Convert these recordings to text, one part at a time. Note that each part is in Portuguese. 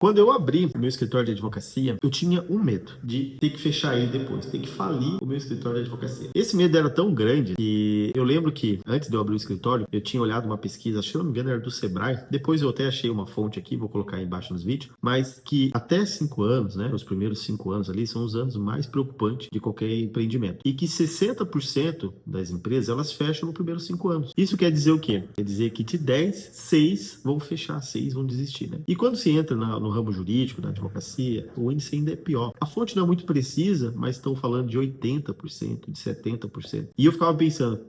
Quando eu abri o meu escritório de advocacia, eu tinha um medo de ter que fechar ele depois, ter que falir o meu escritório de advocacia. Esse medo era tão grande que eu lembro que antes de eu abrir o escritório, eu tinha olhado uma pesquisa, se eu não me engano era do Sebrae, depois eu até achei uma fonte aqui, vou colocar aí embaixo nos vídeos, mas que até 5 anos, né, os primeiros 5 anos ali, são os anos mais preocupantes de qualquer empreendimento. E que 60% das empresas, elas fecham nos primeiros 5 anos. Isso quer dizer o quê? Quer dizer que de 10, 6 vão fechar, 6 vão desistir, né? E quando se entra no ramo jurídico, na advocacia, o índice ainda é pior. A fonte não é muito precisa, mas estão falando de 80%, de 70%. E eu ficava pensando,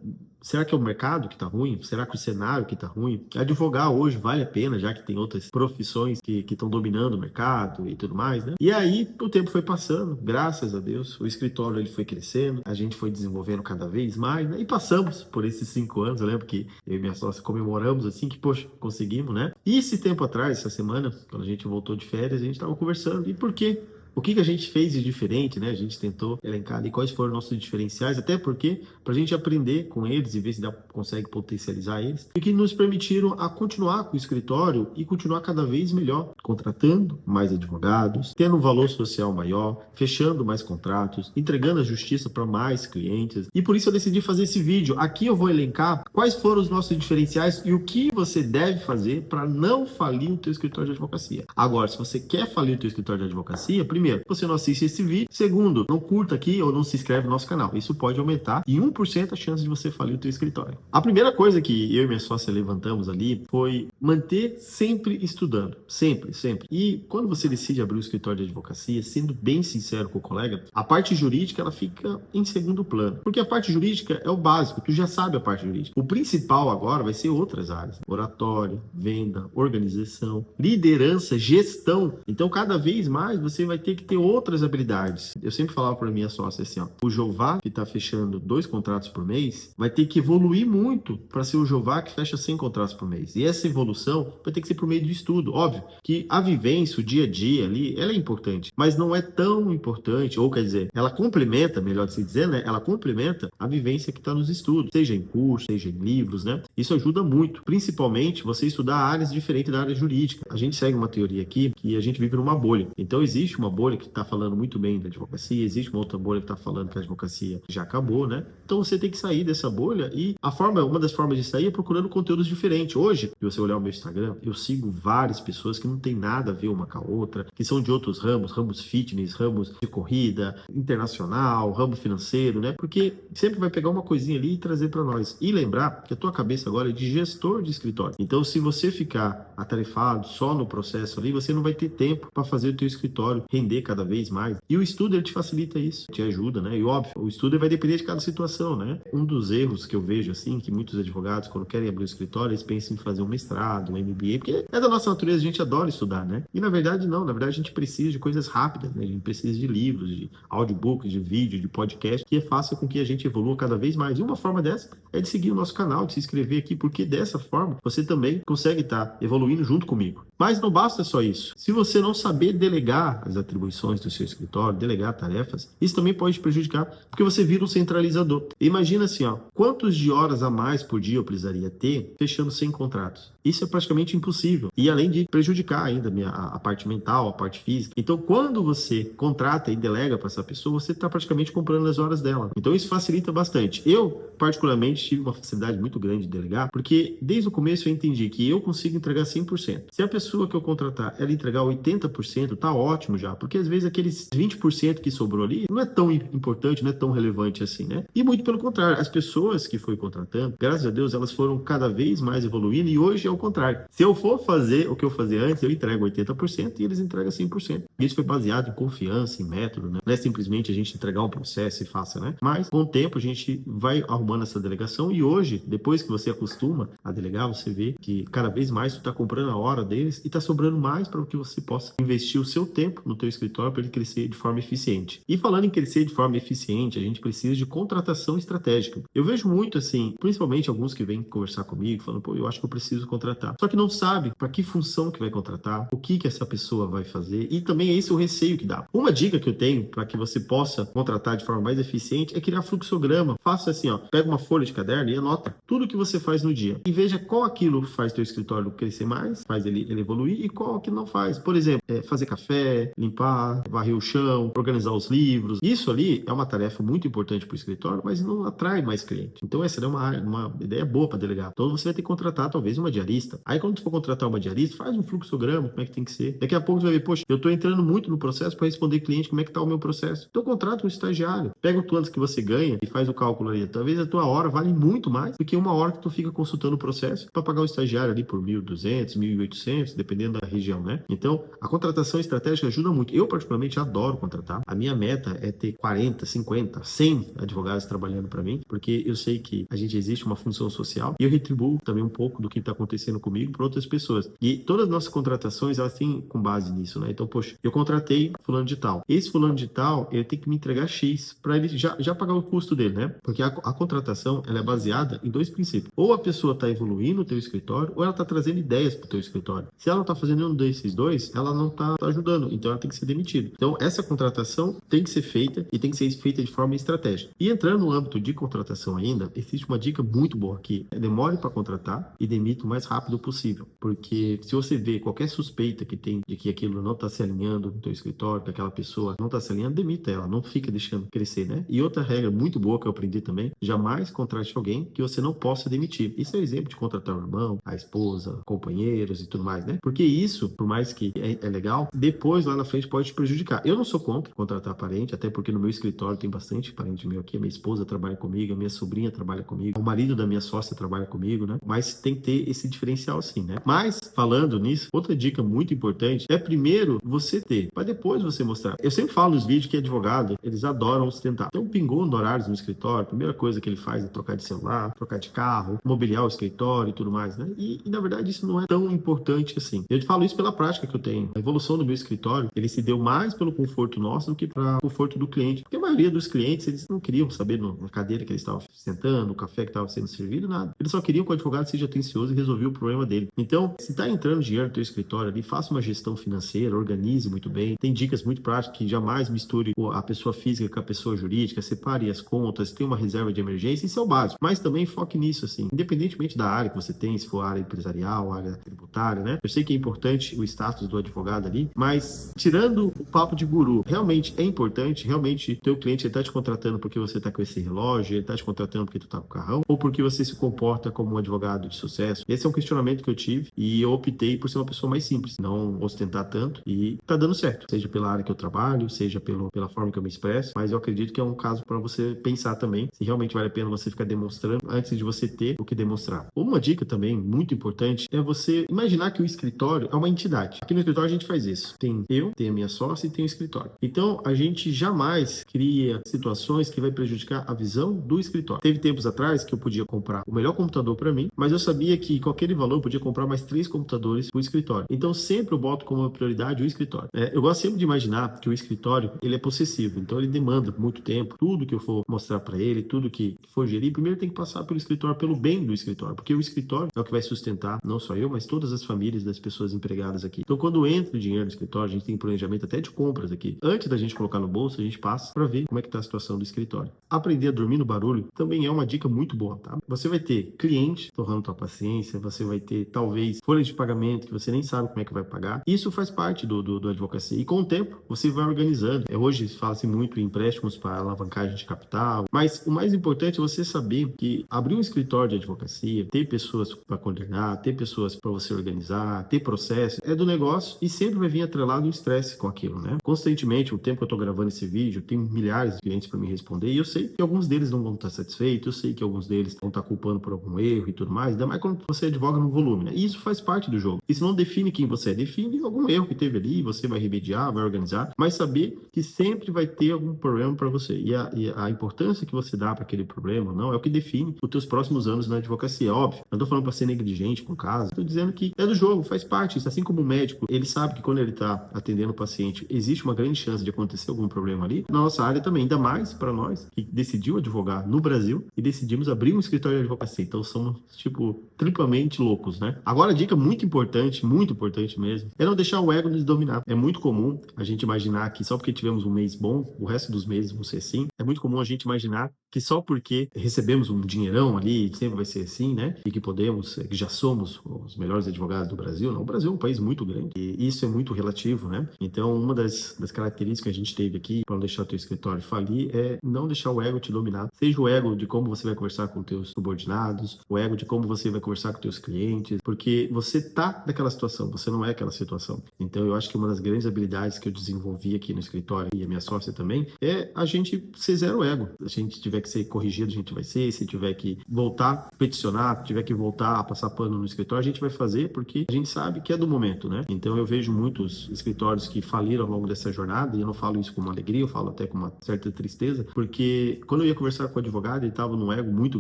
será que é o mercado que está ruim? Será que o cenário que está ruim? Advogar hoje vale a pena, já que tem outras profissões que estão dominando o mercado e tudo mais, né? E aí o tempo foi passando, graças a Deus, o escritório ele foi crescendo, a gente foi desenvolvendo cada vez mais, né? E passamos por esses 5 anos, eu lembro que eu e minha sócia comemoramos assim, que poxa, conseguimos, né? E esse tempo atrás, essa semana, quando a gente voltou de férias, a gente estava conversando, e por quê? O que a gente fez de diferente, né? A gente tentou elencar ali quais foram nossos diferenciais, até porque para a gente aprender com eles e ver se consegue potencializar eles, e que nos permitiram a continuar com o escritório e continuar cada vez melhor, contratando mais advogados, tendo um valor social maior, fechando mais contratos, entregando a justiça para mais clientes. E por isso eu decidi fazer esse vídeo. Aqui eu vou elencar quais foram os nossos diferenciais e o que você deve fazer para não falir o teu escritório de advocacia. Agora, se você quer falir o teu escritório de advocacia, primeiro, você não assiste esse vídeo. Segundo, não curta aqui ou não se inscreve no nosso canal. Isso pode aumentar em 1% a chance de você falir o teu escritório. A primeira coisa que eu e minha sócia levantamos ali foi manter sempre estudando. Sempre, sempre. E quando você decide abrir o escritório de advocacia, sendo bem sincero com o colega, a parte jurídica ela fica em segundo plano. Porque a parte jurídica é o básico, tu já sabe a parte jurídica. O principal agora vai ser outras áreas. Oratória, venda, organização, liderança, gestão. Então, cada vez mais você vai ter que ter outras habilidades. Eu sempre falava para minha sócia assim, ó, o Jová, que está fechando 2 contratos por mês, vai ter que evoluir muito para ser o Jová que fecha 100 contratos por mês. E essa evolução vai ter que ser por meio do estudo. Óbvio que a vivência, o dia a dia ali, ela é importante, mas não é tão importante, ou quer dizer, ela complementa, melhor se dizer, né? Ela complementa a vivência que está nos estudos, seja em curso, seja em livros, né? Isso ajuda muito, principalmente você estudar áreas diferentes da área jurídica. A gente segue uma teoria aqui que a gente vive numa bolha. Então existe uma bolha que está falando muito bem da advocacia, existe uma outra bolha que está falando que a advocacia já acabou, né? Então você tem que sair dessa bolha e uma das formas de sair é procurando conteúdos diferentes. Hoje, se você olhar o meu Instagram, eu sigo várias pessoas que não tem nada a ver uma com a outra, que são de outros ramos, ramos fitness, ramos de corrida, internacional, ramo financeiro, né? Porque sempre vai pegar uma coisinha ali e trazer para nós. E lembrar que a tua cabeça agora é de gestor de escritório. Então, se você ficar atarefado só no processo ali, você não vai ter tempo para fazer o teu escritório render cada vez mais. E o estudo, ele te facilita isso, te ajuda, né? E óbvio, o estudo vai depender de cada situação, né? Um dos erros que eu vejo, assim, que muitos advogados, quando querem abrir o escritório, eles pensam em fazer um mestrado, um MBA, porque é da nossa natureza, a gente adora estudar, né? E na verdade, não. Na verdade, a gente precisa de coisas rápidas, né? A gente precisa de livros, de audiobooks, de vídeo, de podcast, que faça com que a gente evolua cada vez mais. E uma forma dessa é de seguir o nosso canal, de se inscrever aqui, porque dessa forma você também consegue estar evoluindo junto comigo. Mas não basta só isso. Se você não saber delegar as atribuições do seu escritório, delegar tarefas, isso também pode te prejudicar, porque você vira um centralizador. Imagina assim, ó, quantos de horas a mais por dia eu precisaria ter fechando 100 contratos? Isso é praticamente impossível. E além de prejudicar ainda a parte mental, a parte física. Então, quando você contrata e delega para essa pessoa, você está praticamente comprando as horas dela. Então, isso facilita bastante. Eu, particularmente, tive uma facilidade muito grande de delegar, porque desde o começo eu entendi que eu consigo entregar 100%. Se a pessoa que eu contratar, ela entregar 80%, tá ótimo já, porque às vezes aqueles 20% que sobrou ali não é tão importante, não é tão relevante assim, né? E muito pelo contrário, as pessoas que fui contratando, graças a Deus, elas foram cada vez mais evoluindo e hoje é o contrário. Se eu for fazer o que eu fazia antes, eu entrego 80% e eles entregam 100%. Isso foi baseado em confiança, em método, né? Não é simplesmente a gente entregar um processo e faça, né? Mas com o tempo a gente vai arrumando essa delegação e hoje, depois que você acostuma a delegar, você vê que cada vez mais tu tá comprando a hora deles e tá sobrando mais para que você possa investir o seu tempo no teu escritório para ele crescer de forma eficiente. E falando em crescer de forma eficiente, a gente precisa de contratação estratégica. Eu vejo muito assim, principalmente alguns que vêm conversar comigo, falando, pô, eu acho que eu preciso contratar. Só que não sabe para que função que vai contratar, o que essa pessoa vai fazer, e também é esse o receio que dá. Uma dica que eu tenho para que você possa contratar de forma mais eficiente é criar fluxograma. Faça assim, ó, pega uma folha de caderno e anota tudo que você faz no dia e veja qual aquilo faz teu escritório crescer mais, faz ele evoluir, e qual que não faz. Por exemplo, fazer café, limpar, varrer o chão, organizar os livros. Isso ali é uma tarefa muito importante para o escritório, mas não atrai mais cliente. Então essa é uma ideia boa para delegar. Então você vai ter que contratar talvez uma diarista. Aí quando você for contratar uma diarista, faz um fluxograma, como é que tem que ser. Daqui a pouco você vai ver, poxa, eu estou entrando muito no processo para responder cliente, como é que está o meu processo. Então contrata um estagiário. Pega o quanto que você ganha e faz o cálculo ali. Talvez a tua hora vale muito mais do que uma hora que tu fica consultando o processo para pagar o estagiário ali por 1.200, 1.800, dependendo da região, né? Então, a contratação estratégica ajuda muito. Eu, particularmente, adoro contratar. A minha meta é ter 40, 50, 100 advogados trabalhando para mim, porque eu sei que a gente existe uma função social e eu retribuo também um pouco do que está acontecendo comigo para outras pessoas. E todas as nossas contratações, elas têm com base nisso, né? Então, poxa, eu contratei fulano de tal. Esse fulano de tal, ele tem que me entregar X para ele já pagar o custo dele, né? Porque a contratação, ela é baseada em dois princípios. Ou a pessoa está evoluindo no teu escritório, ou ela está trazendo ideias para o teu escritório. Se ela não está fazendo nenhum desses dois, ela não está ajudando. Então, ela tem que ser demitida. Então, essa contratação tem que ser feita e tem que ser feita de forma estratégica. E entrando no âmbito de contratação ainda, existe uma dica muito boa aqui. Demore para contratar e demita o mais rápido possível. Porque se você vê qualquer suspeita que tem de que aquilo não está se alinhando no teu escritório, que aquela pessoa não está se alinhando, demita ela. Não fica deixando crescer, né? E outra regra muito boa que eu aprendi também, jamais contrate alguém que você não possa demitir. Isso é um exemplo de contratar o irmão, a esposa, companheiros e tudo mais, né? Porque isso, por mais que é legal, depois lá na frente pode te prejudicar. Eu não sou contra contratar parente, até porque no meu escritório tem bastante parente meu aqui. A minha esposa trabalha comigo, a minha sobrinha trabalha comigo, o marido da minha sócia trabalha comigo, né? Mas tem que ter esse diferencial sim, né? Mas, falando nisso, outra dica muito importante é primeiro você ter, para depois você mostrar. Eu sempre falo nos vídeos que advogado, eles adoram ostentar. Então, pingou no horários no escritório, a primeira coisa que ele faz é trocar de celular, trocar de carro, mobiliar o escritório e tudo mais, né? E na verdade isso não é tão importante assim. Eu te falo isso pela prática que eu tenho. A evolução do meu escritório, ele se deu mais pelo conforto nosso do que para o conforto do cliente. Porque a maioria dos clientes, eles não queriam saber na cadeira que eles estavam sentando, no café que estava sendo servido, nada. Eles só queriam que o advogado seja atencioso e resolvesse o problema dele. Então, se está entrando dinheiro no teu escritório ali, faça uma gestão financeira, organize muito bem. Tem dicas muito práticas que jamais misture a pessoa física com a pessoa jurídica, separe as contas, tenha uma reserva de emergência, isso é o básico. Mas também foque nisso, assim, independentemente da área que você tem, se for área empresarial, área tributária, né? Eu sei que é importante o status do advogado ali, mas tirando o papo de guru, realmente é importante, realmente teu cliente está te contratando porque você está com esse relógio, ele está te contratando porque tu tá com o carrão, ou porque você se comporta como um advogado de sucesso? Esse é um questionamento que eu tive e eu optei por ser uma pessoa mais simples, não ostentar tanto, e tá dando certo, seja pela área que eu trabalho, seja pela forma que eu me expresso, mas eu acredito que é um caso para você pensar também se realmente vale a pena você ficar demonstrando antes de você ter o que demonstrar. Uma dica também muito importante é você imaginar que o escritório é uma entidade. Aqui no escritório a gente faz isso. Tem eu, tem a minha sócia e tem o escritório. Então a gente jamais cria situações que vai prejudicar a visão do escritório. Teve tempos atrás que eu podia comprar o melhor computador para mim, mas eu sabia que com aquele valor eu podia comprar mais 3 computadores para o escritório. Então sempre eu boto como prioridade o escritório. Eu gosto sempre de imaginar que o escritório ele é possessivo, então ele demanda muito tempo. Tudo que eu for mostrar para ele, tudo que for gerir, primeiro tem que passar pelo escritório, pelo bem do escritório, porque o escritório é o que vai sustentar não só eu, mas todas as famílias das pessoas empregadas aqui. Então quando entra o dinheiro no escritório, a gente tem planejamento até de compras aqui. Antes da gente colocar no bolso, a gente passa para ver como é que está a situação do escritório. Aprender a dormir no barulho também é uma dica muito boa, tá? Você vai ter cliente torrando tua paciência, você vai ter talvez folha de pagamento que você nem sabe como é que vai pagar. Isso faz parte do advocacia. E com o tempo, você vai organizando. Hoje fala-se muito em empréstimos para alavancagem de capital, mas o mais importante é você saber que abrir um escritório de advocacia, ter pessoas para coordenar, ter pessoas para você organizar, ter processo, é do negócio e sempre vai vir atrelado um estresse com aquilo, né? Constantemente, o tempo que eu tô gravando esse vídeo, tem milhares de clientes para me responder e eu sei que alguns deles não vão estar satisfeitos, eu sei que alguns deles vão estar culpando por algum erro e tudo mais, ainda mais quando você advoga no volume, né? E isso faz parte do jogo. Isso não define quem você é, define algum erro que teve ali, você vai remediar, vai organizar, mas saber que sempre vai ter algum problema para você. E a importância que você dá para aquele problema, não, é o que define os teus próximos anos na advocacia. Óbvio, não tô falando para ser negligente com o caso, tô dizendo que é do jogo, faz parte. Isso, assim como o médico, ele sabe que quando ele tá atendendo paciente, existe uma grande chance de acontecer algum problema ali. Na nossa área também, ainda mais para nós que decidiu advogar no Brasil e decidimos abrir um escritório de advocacia. Então somos, tipo, triplamente loucos, né? Agora, a dica muito importante mesmo, é não deixar o ego nos dominar. É muito comum a gente imaginar que só porque tivemos um mês bom, o resto dos meses vão ser assim. É muito comum a gente imaginar que só porque recebemos um dinheirão ali, sempre vai ser assim, né? E que podemos, que já somos os melhores advogados do Brasil. Não, o Brasil é um país muito grande e isso é muito relativo, né? Então, uma das características que a gente teve aqui para não deixar o teu escritório falir é não deixar o ego te dominar. Seja o ego de como você vai conversar com teus subordinados, o ego de como você vai conversar com teus clientes, porque você tá naquela situação, você não é aquela situação. Então, eu acho que uma das grandes habilidades que eu desenvolvi aqui no escritório e a minha sócia também é a gente ser zero ego. Se a gente tiver que ser corrigido, a gente vai ser. Se tiver que voltar, peticionar, tiver que voltar a passar pano no escritório, a gente vai fazer porque a gente sabe que é do momento, né? Então eu vejo muitos escritórios que faliram ao longo dessa jornada, e eu não falo isso com uma alegria, eu falo até com uma certa tristeza, porque quando eu ia conversar com o advogado, ele estava num ego muito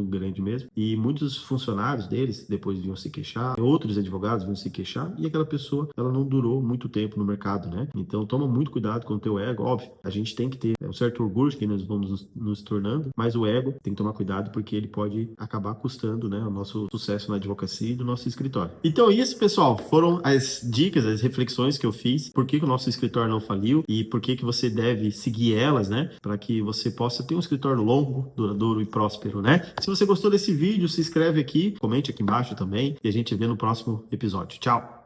grande mesmo, e muitos funcionários deles depois vinham se queixar, outros advogados vinham se queixar, e aquela pessoa, ela não durou muito tempo no mercado, né? Então toma muito cuidado com o teu ego, óbvio, a gente tem que ter um certo orgulho de que nós vamos nos tornando, mas o ego tem que tomar cuidado porque ele pode acabar custando, né, o nosso sucesso na advocacia e do nosso escritório. Então é isso, pessoal, foram as dicas, as reflexões que eu fiz, por que o nosso escritório não faliu e por que você deve seguir elas, né, para que você possa ter um escritório longo, duradouro e próspero, né? Se você gostou desse vídeo, se inscreve aqui, comente aqui embaixo também e a gente vê no próximo episódio. Tchau!